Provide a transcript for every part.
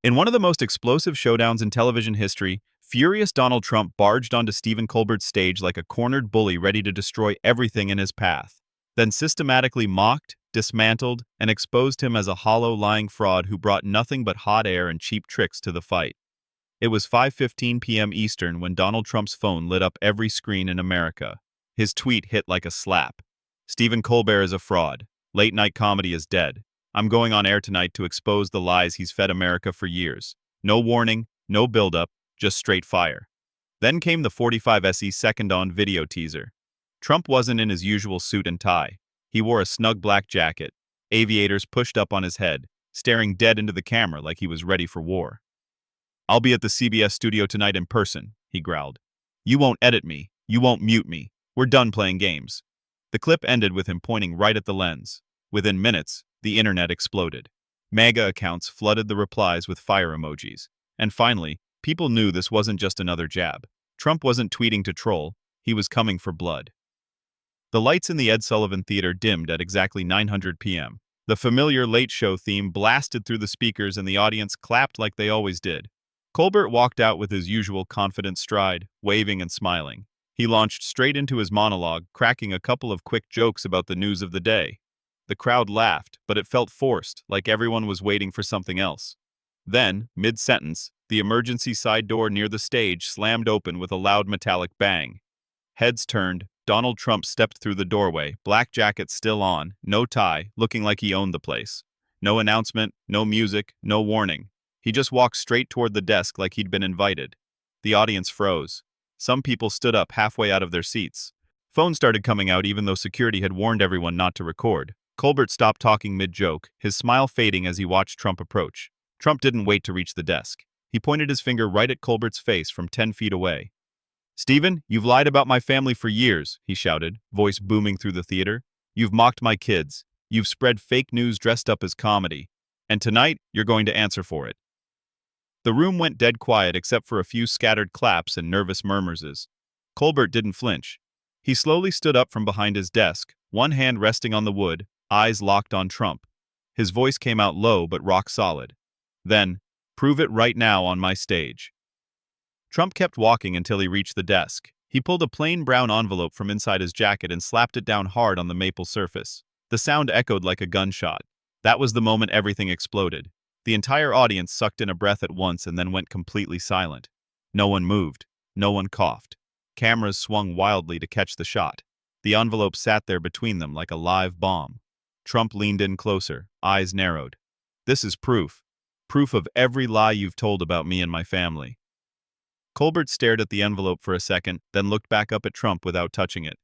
In one of the most explosive showdowns in television history, furious Donald Trump barged onto Stephen Colbert's stage like a cornered bully ready to destroy everything in his path, then systematically mocked, dismantled, and exposed him as a hollow, lying fraud who brought nothing but hot air and cheap tricks to the fight. It was 5:15 p.m. Eastern when Donald Trump's phone lit up every screen in America. His tweet hit like a slap. "Stephen Colbert is a fraud. Late-night comedy is dead. I'm going on air tonight to expose the lies he's fed America for years. No warning, no build-up, just straight fire." Then came the 45 SE second-on video teaser. Trump wasn't in his usual suit and tie. He wore a snug black jacket, aviators pushed up on his head, staring dead into the camera like he was ready for war. "I'll be at the CBS studio tonight in person," he growled. "You won't edit me. You won't mute me. We're done playing games." The clip ended with him pointing right at the lens. Within minutes, the internet exploded. MAGA accounts flooded the replies with fire emojis. And finally, people knew this wasn't just another jab. Trump wasn't tweeting to troll, he was coming for blood. The lights in the Ed Sullivan Theater dimmed at exactly 900 p.m. The familiar Late Show theme blasted through the speakers and the audience clapped like they always did. Colbert walked out with his usual confident stride, waving and smiling. He launched straight into his monologue, cracking a couple of quick jokes about the news of the day. The crowd laughed, but it felt forced, like everyone was waiting for something else. Then, mid-sentence, the emergency side door near the stage slammed open with a loud metallic bang. Heads turned, Donald Trump stepped through the doorway, black jacket still on, no tie, looking like he owned the place. No announcement, no music, no warning. He just walked straight toward the desk like he'd been invited. The audience froze. Some people stood up halfway out of their seats. Phones started coming out even though security had warned everyone not to record. Colbert stopped talking mid-joke, his smile fading as he watched Trump approach. Trump didn't wait to reach the desk. He pointed his finger right at Colbert's face from 10 feet away. "Stephen, you've lied about my family for years," he shouted, voice booming through the theater. "You've mocked my kids. You've spread fake news dressed up as comedy. And tonight, you're going to answer for it." The room went dead quiet except for a few scattered claps and nervous murmurs. Colbert didn't flinch. He slowly stood up from behind his desk, one hand resting on the wood, eyes locked on Trump. His voice came out low but rock solid. Then, "Prove it right now on my stage." Trump kept walking until he reached the desk. He pulled a plain brown envelope from inside his jacket and slapped it down hard on the maple surface. The sound echoed like a gunshot. That was the moment everything exploded. The entire audience sucked in a breath at once and then went completely silent. No one moved. No one coughed. Cameras swung wildly to catch the shot. The envelope sat there between them like a live bomb. Trump leaned in closer, eyes narrowed. "This is proof. Proof of every lie you've told about me and my family." Colbert stared at the envelope for a second, then looked back up at Trump without touching it.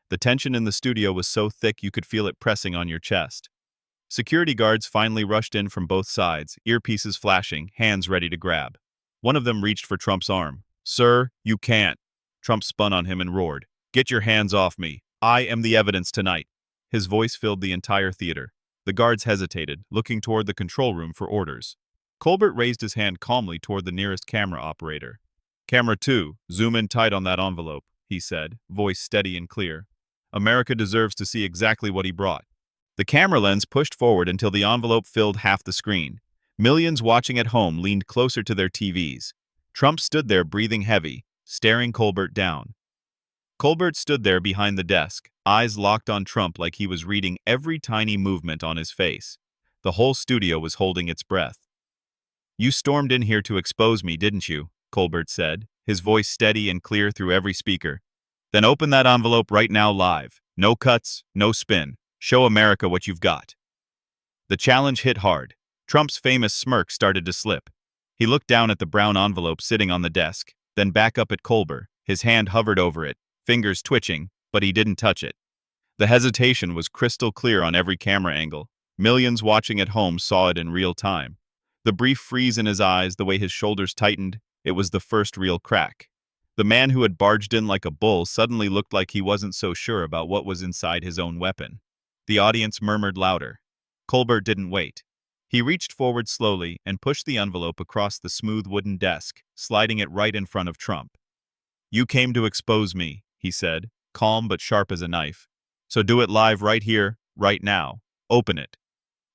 The tension in the studio was so thick you could feel it pressing on your chest. Security guards finally rushed in from both sides, earpieces flashing, hands ready to grab. One of them reached for Trump's arm. "Sir, you can't." Trump spun on him and roared, "Get your hands off me. I am the evidence tonight." His voice filled the entire theater. The guards hesitated, looking toward the control room for orders. Colbert raised his hand calmly toward the nearest camera operator. "Camera 2, zoom in tight on that envelope," he said, voice steady and clear. "America deserves to see exactly what he brought." The camera lens pushed forward until the envelope filled half the screen. Millions watching at home leaned closer to their TVs. Trump stood there breathing heavy, staring Colbert down. Colbert stood there behind the desk, eyes locked on Trump like he was reading every tiny movement on his face. The whole studio was holding its breath. "You stormed in here to expose me, didn't you?" Colbert said, his voice steady and clear through every speaker. "Then open that envelope right now live. No cuts, no spin. Show America what you've got." The challenge hit hard. Trump's famous smirk started to slip. He looked down at the brown envelope sitting on the desk, then back up at Colbert. His hand hovered over it, fingers twitching, but he didn't touch it. The hesitation was crystal clear on every camera angle. Millions watching at home saw it in real time. The brief freeze in his eyes, the way his shoulders tightened, it was the first real crack. The man who had barged in like a bull suddenly looked like he wasn't so sure about what was inside his own weapon. The audience murmured louder. Colbert didn't wait. He reached forward slowly and pushed the envelope across the smooth wooden desk, sliding it right in front of Trump. "You came to expose me," he said, calm but sharp as a knife. "So do it live right here, right now. Open it."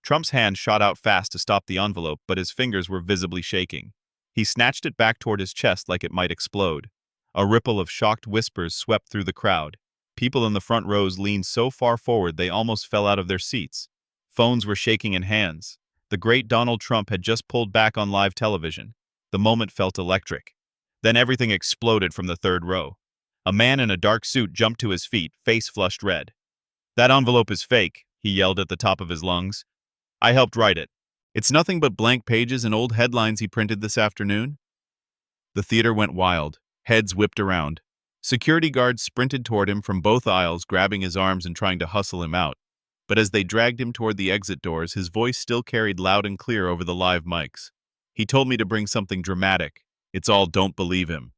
Trump's hand shot out fast to stop the envelope, but his fingers were visibly shaking. He snatched it back toward his chest like it might explode. A ripple of shocked whispers swept through the crowd. People in the front rows leaned so far forward they almost fell out of their seats. Phones were shaking in hands. The great Donald Trump had just pulled back on live television. The moment felt electric. Then everything exploded from the third row. A man in a dark suit jumped to his feet, face flushed red. "That envelope is fake," he yelled at the top of his lungs. "I helped write it. It's nothing but blank pages and old headlines he printed this afternoon." The theater went wild. Heads whipped around. Security guards sprinted toward him from both aisles, grabbing his arms and trying to hustle him out. But as they dragged him toward the exit doors, his voice still carried loud and clear over the live mics. "He told me to bring something dramatic. It's all don't believe him."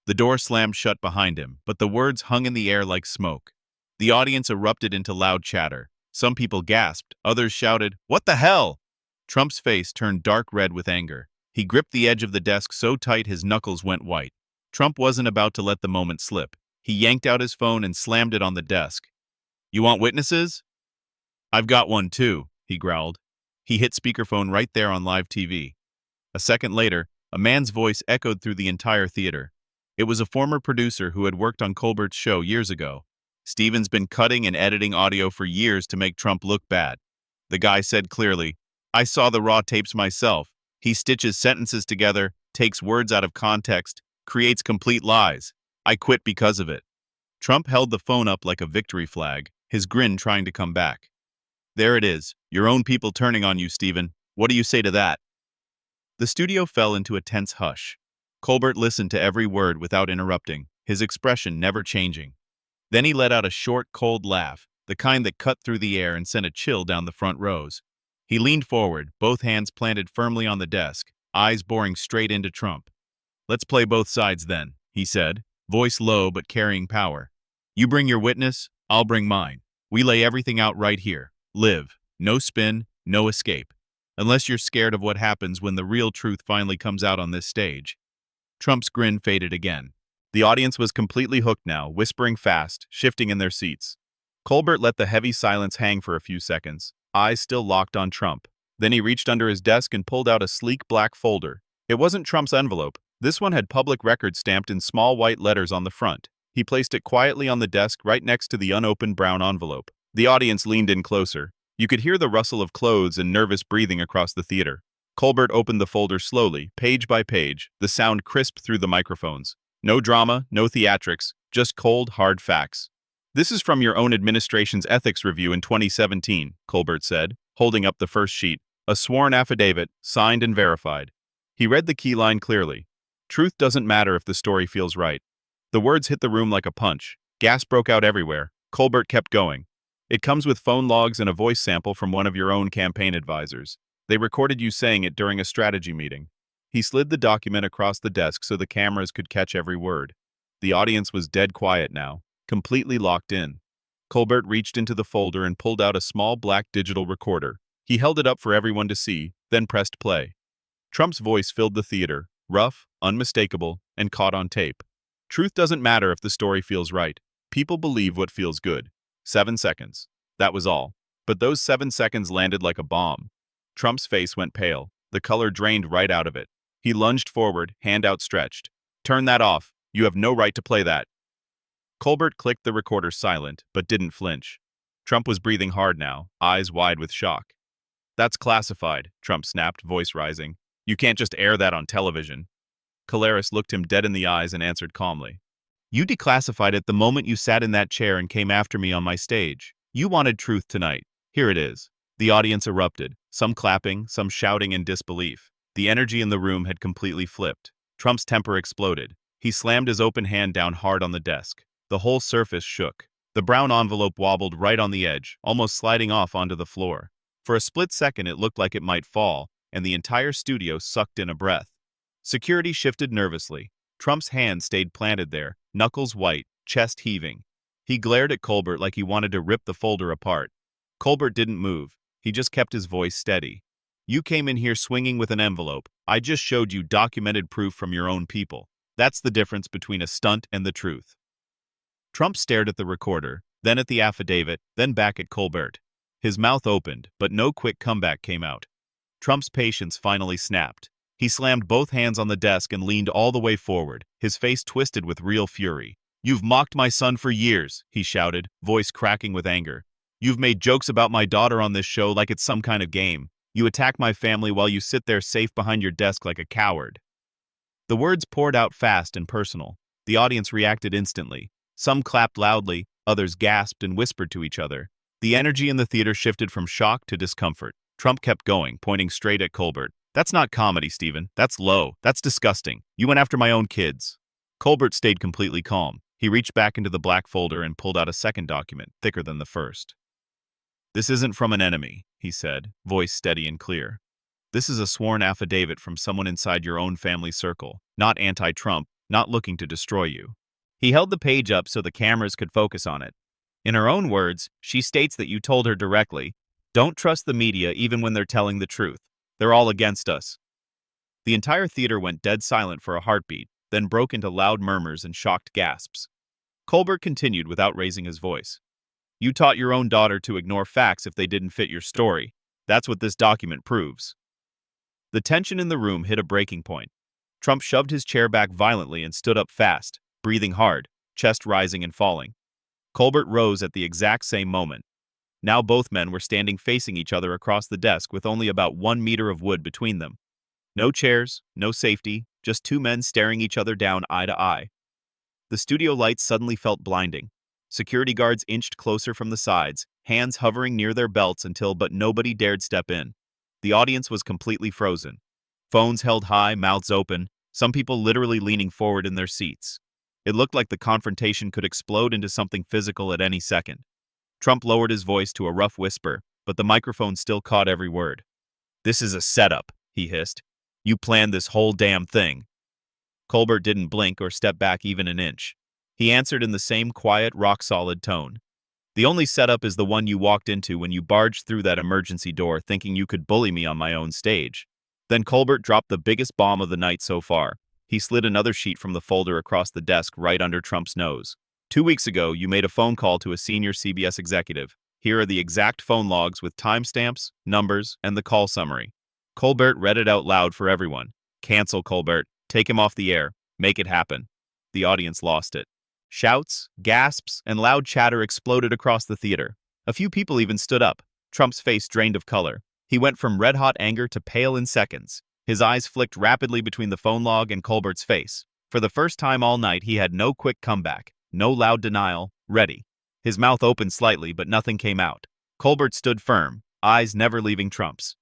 The door slammed shut behind him, but the words hung in the air like smoke. The audience erupted into loud chatter. Some people gasped, others shouted, "What the hell?" Trump's face turned dark red with anger. He gripped the edge of the desk so tight his knuckles went white. Trump wasn't about to let the moment slip. He yanked out his phone and slammed it on the desk. "You want witnesses?" "I've got one too," he growled. He hit speakerphone right there on live TV. A second later, a man's voice echoed through the entire theater. It was a former producer who had worked on Colbert's show years ago. "Stephen's been cutting and editing audio for years to make Trump look bad." The guy said clearly, "I saw the raw tapes myself. He stitches sentences together, takes words out of context, creates complete lies. I quit because of it." Trump held the phone up like a victory flag, his grin trying to come back. "There it is, your own people turning on you, Stephen. What do you say to that?" The studio fell into a tense hush. Colbert listened to every word without interrupting, his expression never changing. Then he let out a short, cold laugh, the kind that cut through the air and sent a chill down the front rows. He leaned forward, both hands planted firmly on the desk, eyes boring straight into Trump. "Let's play both sides then," he said, voice low but carrying power. "You bring your witness, I'll bring mine. We lay everything out right here. Live. No spin, no escape. Unless you're scared of what happens when the real truth finally comes out on this stage." Trump's grin faded again. The audience was completely hooked now, whispering fast, shifting in their seats. Colbert let the heavy silence hang for a few seconds, eyes still locked on Trump. Then he reached under his desk and pulled out a sleek black folder. It wasn't Trump's envelope. This one had public record stamped in small white letters on the front. He placed it quietly on the desk right next to the unopened brown envelope. The audience leaned in closer. You could hear the rustle of clothes and nervous breathing across the theater. Colbert opened the folder slowly, page by page, the sound crisp through the microphones. No drama, no theatrics, just cold, hard facts. "This is from your own administration's ethics review in 2017, Colbert said, holding up the first sheet, a sworn affidavit, signed and verified. He read the key line clearly. "Truth doesn't matter if the story feels right." The words hit the room like a punch. Gas broke out everywhere. Colbert kept going. "It comes with phone logs and a voice sample from one of your own campaign advisors. They recorded you saying it during a strategy meeting." He slid the document across the desk so the cameras could catch every word. The audience was dead quiet now, completely locked in. Colbert reached into the folder and pulled out a small black digital recorder. He held it up for everyone to see, then pressed play. Trump's voice filled the theater, rough, unmistakable, and caught on tape. "Truth doesn't matter if the story feels right. People believe what feels good." 7 seconds. That was all. But those 7 seconds landed like a bomb. Trump's face went pale. The color drained right out of it. He lunged forward, hand outstretched. "Turn that off. You have no right to play that." Colbert clicked the recorder silent, but didn't flinch. Trump was breathing hard now, eyes wide with shock. "That's classified," Trump snapped, voice rising. "You can't just air that on television." Caleres looked him dead in the eyes and answered calmly. "You declassified it the moment you sat in that chair and came after me on my stage. You wanted truth tonight. Here it is." The audience erupted, some clapping, some shouting in disbelief. The energy in the room had completely flipped. Trump's temper exploded. He slammed his open hand down hard on the desk. The whole surface shook. The brown envelope wobbled right on the edge, almost sliding off onto the floor. For a split second it looked like it might fall, and the entire studio sucked in a breath. Security shifted nervously. Trump's hand stayed planted there, knuckles white, chest heaving. He glared at Colbert like he wanted to rip the folder apart. Colbert didn't move. He just kept his voice steady. "You came in here swinging with an envelope. I just showed you documented proof from your own people. That's the difference between a stunt and the truth." Trump stared at the recorder, then at the affidavit, then back at Colbert. His mouth opened, but no quick comeback came out. Trump's patience finally snapped. He slammed both hands on the desk and leaned all the way forward, his face twisted with real fury. "You've mocked my son for years," he shouted, voice cracking with anger. "You've made jokes about my daughter on this show like it's some kind of game. You attack my family while you sit there safe behind your desk like a coward." The words poured out fast and personal. The audience reacted instantly. Some clapped loudly, others gasped and whispered to each other. The energy in the theater shifted from shock to discomfort. Trump kept going, pointing straight at Colbert. "That's not comedy, Stephen. That's low. That's disgusting. You went after my own kids." Colbert stayed completely calm. He reached back into the black folder and pulled out a second document, thicker than the first. "This isn't from an enemy," he said, voice steady and clear. "This is a sworn affidavit from someone inside your own family circle, not anti-Trump, not looking to destroy you." He held the page up so the cameras could focus on it. In her own words, she states that you told her directly, "Don't trust the media even when they're telling the truth. They're all against us." The entire theater went dead silent for a heartbeat, then broke into loud murmurs and shocked gasps. Colbert continued without raising his voice. "You taught your own daughter to ignore facts if they didn't fit your story. That's what this document proves." The tension in the room hit a breaking point. Trump shoved his chair back violently and stood up fast, breathing hard, chest rising and falling. Colbert rose at the exact same moment. Now both men were standing facing each other across the desk with only about 1 meter of wood between them. No chairs, no safety, just two men staring each other down eye to eye. The studio lights suddenly felt blinding. Security guards inched closer from the sides, hands hovering near their belts but nobody dared step in. The audience was completely frozen. Phones held high, mouths open, some people literally leaning forward in their seats. It looked like the confrontation could explode into something physical at any second. Trump lowered his voice to a rough whisper, but the microphone still caught every word. "This is a setup," he hissed. "You planned this whole damn thing." Colbert didn't blink or step back even an inch. He answered in the same quiet, rock-solid tone. "The only setup is the one you walked into when you barged through that emergency door thinking you could bully me on my own stage." Then Colbert dropped the biggest bomb of the night so far. He slid another sheet from the folder across the desk right under Trump's nose. "2 weeks ago, you made a phone call to a senior CBS executive. Here are the exact phone logs with timestamps, numbers, and the call summary." Colbert read it out loud for everyone. "Cancel Colbert. Take him off the air. Make it happen." The audience lost it. Shouts, gasps, and loud chatter exploded across the theater. A few people even stood up. Trump's face drained of color. He went from red-hot anger to pale in seconds. His eyes flicked rapidly between the phone log and Colbert's face. For the first time all night, he had no quick comeback, no loud denial, ready. His mouth opened slightly, but nothing came out. Colbert stood firm, eyes never leaving Trump's.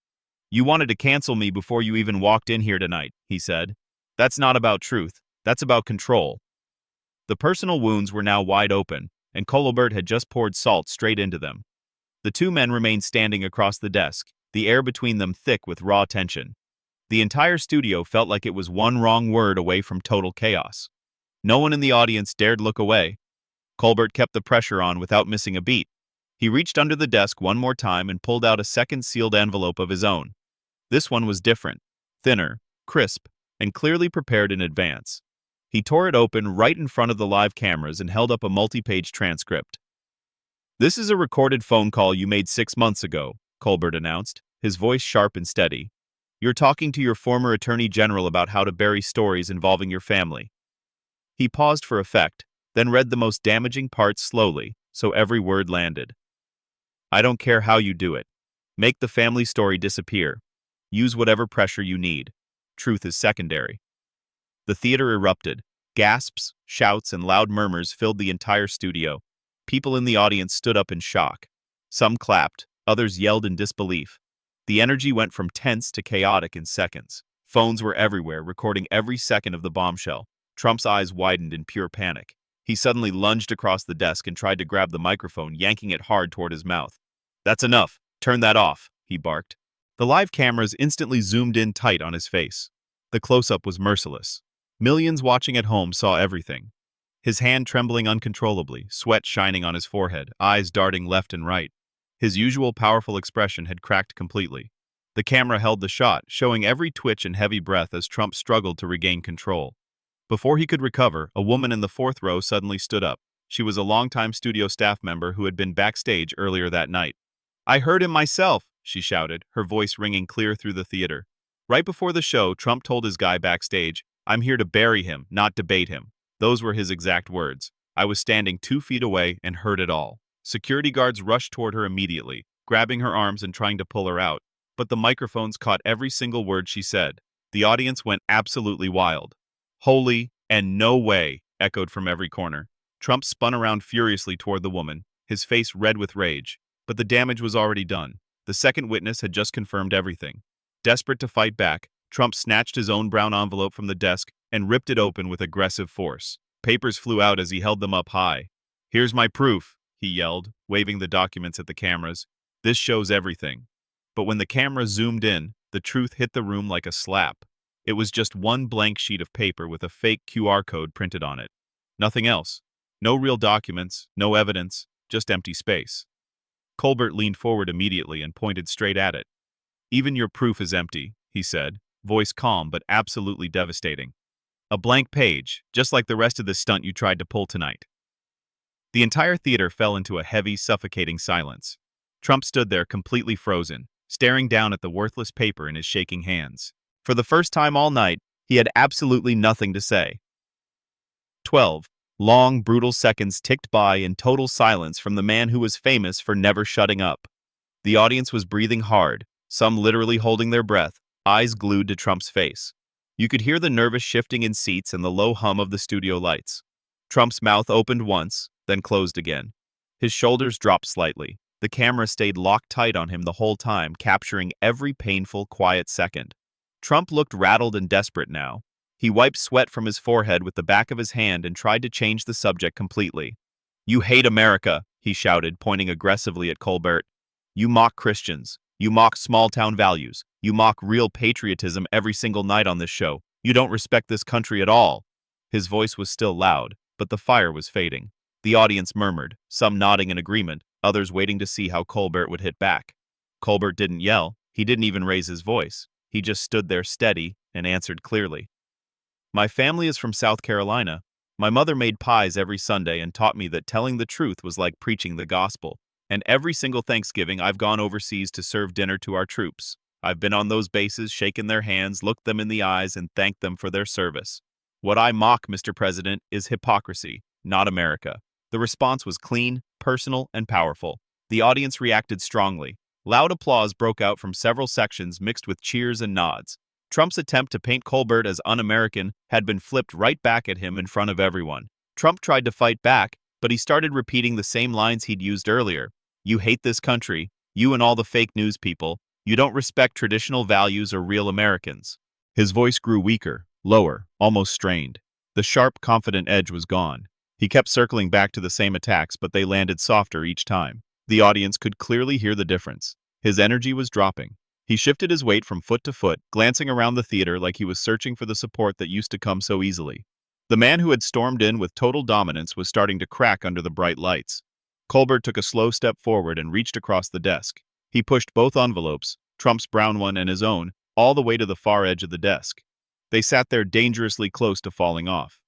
"You wanted to cancel me before you even walked in here tonight," he said. "That's not about truth. That's about control." The personal wounds were now wide open, and Colbert had just poured salt straight into them. The two men remained standing across the desk, the air between them thick with raw tension. The entire studio felt like it was one wrong word away from total chaos. No one in the audience dared look away. Colbert kept the pressure on without missing a beat. He reached under the desk one more time and pulled out a second sealed envelope of his own. This one was different, thinner, crisp, and clearly prepared in advance. He tore it open right in front of the live cameras and held up a multi-page transcript. "This is a recorded phone call you made 6 months ago," Colbert announced, his voice sharp and steady. "You're talking to your former attorney general about how to bury stories involving your family." He paused for effect, then read the most damaging parts slowly, so every word landed. "I don't care how you do it. Make the family story disappear. Use whatever pressure you need. Truth is secondary." The theater erupted. Gasps, shouts, and loud murmurs filled the entire studio. People in the audience stood up in shock. Some clapped, others yelled in disbelief. The energy went from tense to chaotic in seconds. Phones were everywhere, recording every second of the bombshell. Trump's eyes widened in pure panic. He suddenly lunged across the desk and tried to grab the microphone, yanking it hard toward his mouth. "That's enough. Turn that off," he barked. The live cameras instantly zoomed in tight on his face. The close-up was merciless. Millions watching at home saw everything. His hand trembling uncontrollably, sweat shining on his forehead, eyes darting left and right. His usual powerful expression had cracked completely. The camera held the shot, showing every twitch and heavy breath as Trump struggled to regain control. Before he could recover, a woman in the fourth row suddenly stood up. She was a longtime studio staff member who had been backstage earlier that night. I heard him myself, she shouted, her voice ringing clear through the theater. Right before the show, Trump told his guy backstage, I'm here to bury him, not debate him. Those were his exact words. I was standing 2 feet away and heard it all. Security guards rushed toward her immediately, grabbing her arms and trying to pull her out. But the microphones caught every single word she said. The audience went absolutely wild. Holy and no way, echoed from every corner. Trump spun around furiously toward the woman, his face red with rage. But the damage was already done. The second witness had just confirmed everything. Desperate to fight back, Trump snatched his own brown envelope from the desk and ripped it open with aggressive force. Papers flew out as he held them up high. Here's my proof, he yelled, waving the documents at the cameras. This shows everything. But when the camera zoomed in, the truth hit the room like a slap. It was just one blank sheet of paper with a fake QR code printed on it. Nothing else. No real documents, no evidence, just empty space. Colbert leaned forward immediately and pointed straight at it. Even your proof is empty, he said, voice calm but absolutely devastating. A blank page, just like the rest of the stunt you tried to pull tonight. The entire theater fell into a heavy, suffocating silence. Trump stood there completely frozen, staring down at the worthless paper in his shaking hands. For the first time all night, he had absolutely nothing to say. 12 long, brutal seconds ticked by in total silence from the man who was famous for never shutting up. The audience was breathing hard, some literally holding their breath, eyes glued to Trump's face. You could hear the nervous shifting in seats and the low hum of the studio lights. Trump's mouth opened once, then closed again. His shoulders dropped slightly. The camera stayed locked tight on him the whole time, capturing every painful, quiet second. Trump looked rattled and desperate now. He wiped sweat from his forehead with the back of his hand and tried to change the subject completely. You hate America, he shouted, pointing aggressively at Colbert. You mock Christians. You mock small-town values. You mock real patriotism every single night on this show. You don't respect this country at all. His voice was still loud, but the fire was fading. The audience murmured, some nodding in agreement, others waiting to see how Colbert would hit back. Colbert didn't yell. He didn't even raise his voice. He just stood there steady and answered clearly. My family is from South Carolina. My mother made pies every Sunday and taught me that telling the truth was like preaching the gospel. And every single Thanksgiving I've gone overseas to serve dinner to our troops. I've been on those bases, shaken their hands, looked them in the eyes, and thanked them for their service. What I mock, Mr. President, is hypocrisy, not America. The response was clean, personal, and powerful. The audience reacted strongly. Loud applause broke out from several sections mixed with cheers and nods. Trump's attempt to paint Colbert as un-American had been flipped right back at him in front of everyone. Trump tried to fight back, but he started repeating the same lines he'd used earlier. You hate this country, you and all the fake news people. You don't respect traditional values or real Americans. His voice grew weaker, lower, almost strained. The sharp, confident edge was gone. He kept circling back to the same attacks, but they landed softer each time. The audience could clearly hear the difference. His energy was dropping. He shifted his weight from foot to foot, glancing around the theater like he was searching for the support that used to come so easily. The man who had stormed in with total dominance was starting to crack under the bright lights. Colbert took a slow step forward and reached across the desk. He pushed both envelopes, Trump's brown one and his own, all the way to the far edge of the desk. They sat there dangerously close to falling off.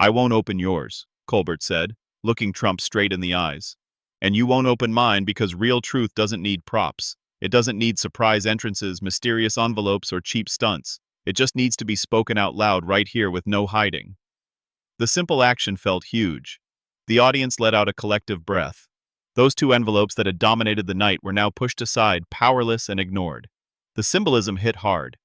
I won't open yours, Colbert said, looking Trump straight in the eyes. And you won't open mine because real truth doesn't need props. It doesn't need surprise entrances, mysterious envelopes, or cheap stunts. It just needs to be spoken out loud right here with no hiding. The simple action felt huge. The audience let out a collective breath. Those 2 envelopes that had dominated the night were now pushed aside, powerless and ignored. The symbolism hit hard.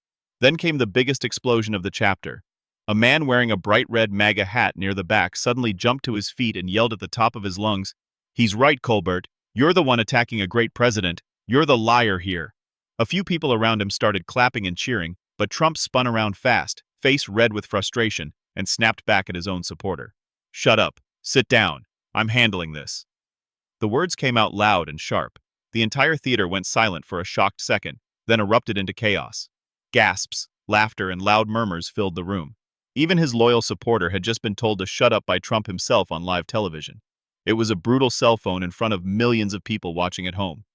Then came the biggest explosion of the chapter. A man wearing a bright red MAGA hat near the back suddenly jumped to his feet and yelled at the top of his lungs, "He's right, Colbert. You're the one attacking a great president. You're the liar here." A few people around him started clapping and cheering, but Trump spun around fast, face red with frustration, and snapped back at his own supporter. Shut up. Sit down. I'm handling this. The words came out loud and sharp. The entire theater went silent for a shocked second, then erupted into chaos. Gasps, laughter, and loud murmurs filled the room. Even his loyal supporter had just been told to shut up by Trump himself on live television. It was a brutal cell phone in front of millions of people watching at home.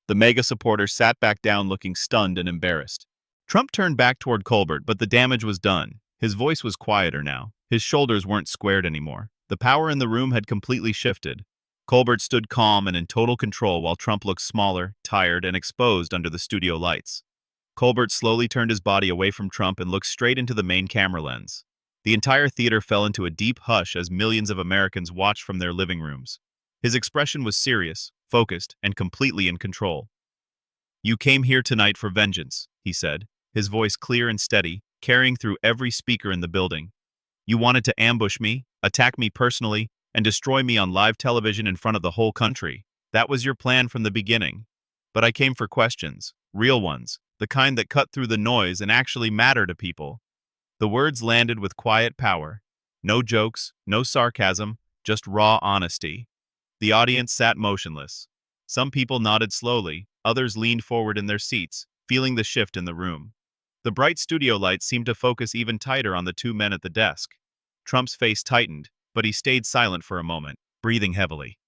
The MAGA supporter sat back down looking stunned and embarrassed. Trump turned back toward Colbert, but the damage was done. His voice was quieter now. His shoulders weren't squared anymore. The power in the room had completely shifted. Colbert stood calm and in total control while Trump looked smaller, tired, and exposed under the studio lights. Colbert slowly turned his body away from Trump and looked straight into the main camera lens. The entire theater fell into a deep hush as millions of Americans watched from their living rooms. His expression was serious, focused, and completely in control. "You came here tonight for vengeance," he said, his voice clear and steady, carrying through every speaker in the building. "You wanted to ambush me, attack me personally, and destroy me on live television in front of the whole country. That was your plan from the beginning. But I came for questions, real ones, the kind that cut through the noise and actually matter to people." The words landed with quiet power. No jokes, no sarcasm, just raw honesty. The audience sat motionless. Some people nodded slowly, others leaned forward in their seats, feeling the shift in the room. The bright studio lights seemed to focus even tighter on the two men at the desk. Trump's face tightened, but he stayed silent for a moment, breathing heavily.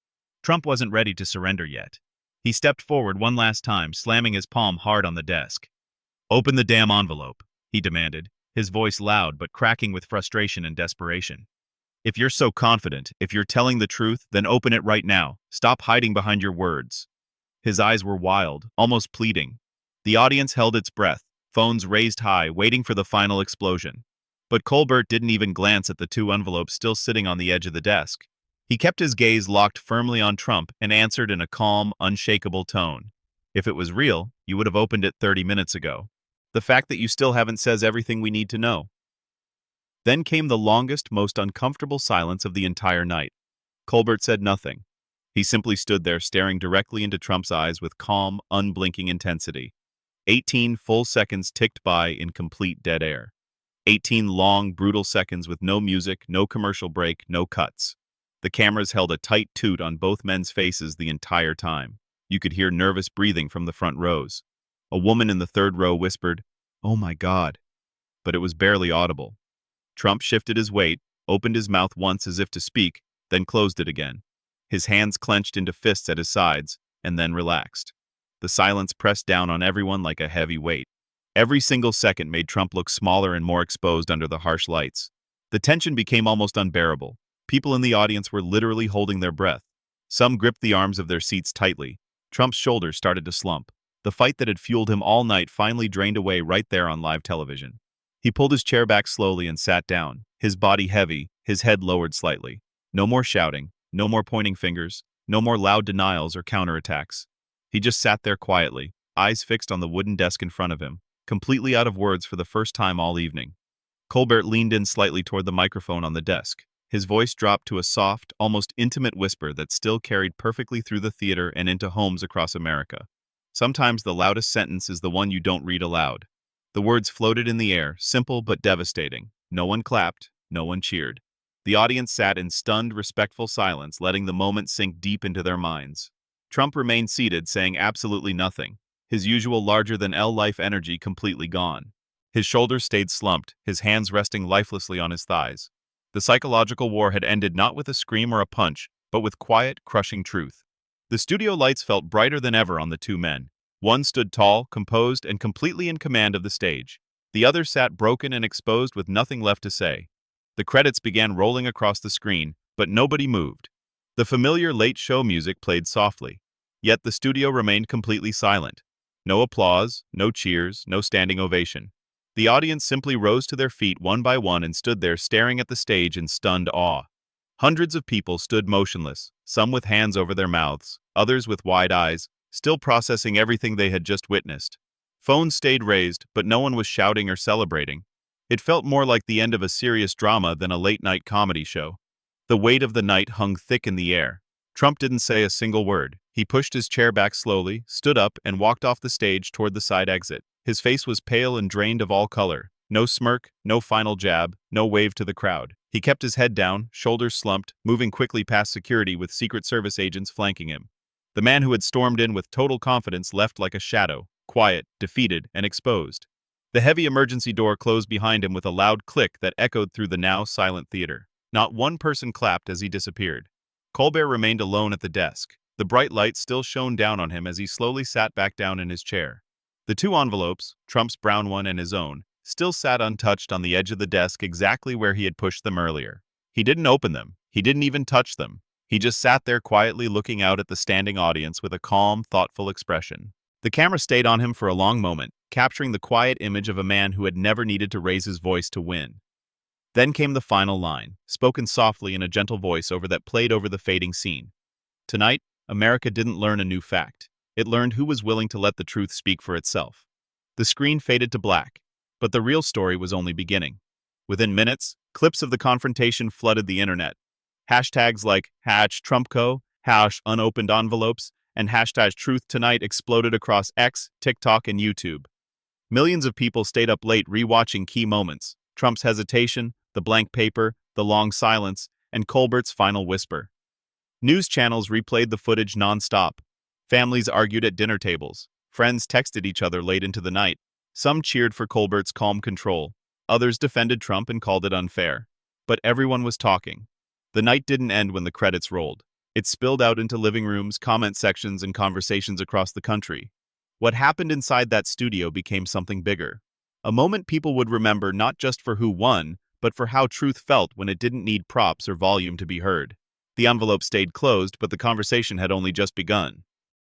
Trump wasn't ready to surrender yet. He stepped forward one last time, slamming his palm hard on the desk. "Open the damn envelope," he demanded, his voice loud but cracking with frustration and desperation. "If you're so confident, if you're telling the truth, then open it right now. Stop hiding behind your words." His eyes were wild, almost pleading. The audience held its breath, phones raised high, waiting for the final explosion. But Colbert didn't even glance at the two envelopes still sitting on the edge of the desk. He kept his gaze locked firmly on Trump and answered in a calm, unshakable tone. "If it was real, you would have opened it 30 minutes ago. The fact that you still haven't says everything we need to know." Then came the longest, most uncomfortable silence of the entire night. Colbert said nothing. He simply stood there staring directly into Trump's eyes with calm, unblinking intensity. 18 full seconds ticked by in complete dead air. 18 long, brutal seconds with no music, no commercial break, no cuts. The cameras held a tight toot on both men's faces the entire time. You could hear nervous breathing from the front rows. A woman in the third row whispered, "Oh my God," but it was barely audible. Trump shifted his weight, opened his mouth once as if to speak, then closed it again. His hands clenched into fists at his sides, and then relaxed. The silence pressed down on everyone like a heavy weight. Every single second made Trump look smaller and more exposed under the harsh lights. The tension became almost unbearable. People in the audience were literally holding their breath. Some gripped the arms of their seats tightly. Trump's shoulders started to slump. The fight that had fueled him all night finally drained away right there on live television. He pulled his chair back slowly and sat down, his body heavy, his head lowered slightly. No more shouting, no more pointing fingers, no more loud denials or counterattacks. He just sat there quietly, eyes fixed on the wooden desk in front of him, completely out of words for the first time all evening. Colbert leaned in slightly toward the microphone on the desk. His voice dropped to a soft, almost intimate whisper that still carried perfectly through the theater and into homes across America. Sometimes the loudest sentence is the one you don't read aloud. The words floated in the air, simple but devastating. No one clapped, no one cheered. The audience sat in stunned, respectful silence, letting the moment sink deep into their minds. Trump remained seated, saying absolutely nothing, his usual larger-than-life energy completely gone. His shoulders stayed slumped, his hands resting lifelessly on his thighs. The psychological war had ended not with a scream or a punch, but with quiet, crushing truth. The studio lights felt brighter than ever on the two men. One stood tall, composed, and completely in command of the stage. The other sat broken and exposed with nothing left to say. The credits began rolling across the screen, but nobody moved. The familiar late show music played softly. Yet the studio remained completely silent. No applause, no cheers, no standing ovation. The audience simply rose to their feet one by one and stood there staring at the stage in stunned awe. Hundreds of people stood motionless, some with hands over their mouths, others with wide eyes, still processing everything they had just witnessed. Phones stayed raised, but no one was shouting or celebrating. It felt more like the end of a serious drama than a late-night comedy show. The weight of the night hung thick in the air. Trump didn't say a single word. He pushed his chair back slowly, stood up, and walked off the stage toward the side exit. His face was pale and drained of all color. No smirk, no final jab, no wave to the crowd. He kept his head down, shoulders slumped, moving quickly past security with Secret Service agents flanking him. The man who had stormed in with total confidence left like a shadow, quiet, defeated, and exposed. The heavy emergency door closed behind him with a loud click that echoed through the now silent theater. Not one person clapped as he disappeared. Colbert remained alone at the desk. The bright light still shone down on him as he slowly sat back down in his chair. The two envelopes, Trump's brown one and his own, still sat untouched on the edge of the desk exactly where he had pushed them earlier. He didn't open them. He didn't even touch them. He just sat there quietly looking out at the standing audience with a calm, thoughtful expression. The camera stayed on him for a long moment, capturing the quiet image of a man who had never needed to raise his voice to win. Then came the final line, spoken softly in a gentle voice that played over the fading scene. Tonight, America didn't learn a new fact. It learned who was willing to let the truth speak for itself. The screen faded to black, but the real story was only beginning. Within minutes, clips of the confrontation flooded the internet. Hashtags like #TrumpCo, #unopened envelopes, and #TruthTonight exploded across X, TikTok, and YouTube. Millions of people stayed up late rewatching key moments: Trump's hesitation, the blank paper, the long silence, and Colbert's final whisper. News channels replayed the footage nonstop. Families argued at dinner tables. Friends texted each other late into the night. Some cheered for Colbert's calm control. Others defended Trump and called it unfair. But everyone was talking. The night didn't end when the credits rolled. It spilled out into living rooms, comment sections, and conversations across the country. What happened inside that studio became something bigger. A moment people would remember not just for who won, but for how truth felt when it didn't need props or volume to be heard. The envelope stayed closed, but the conversation had only just begun.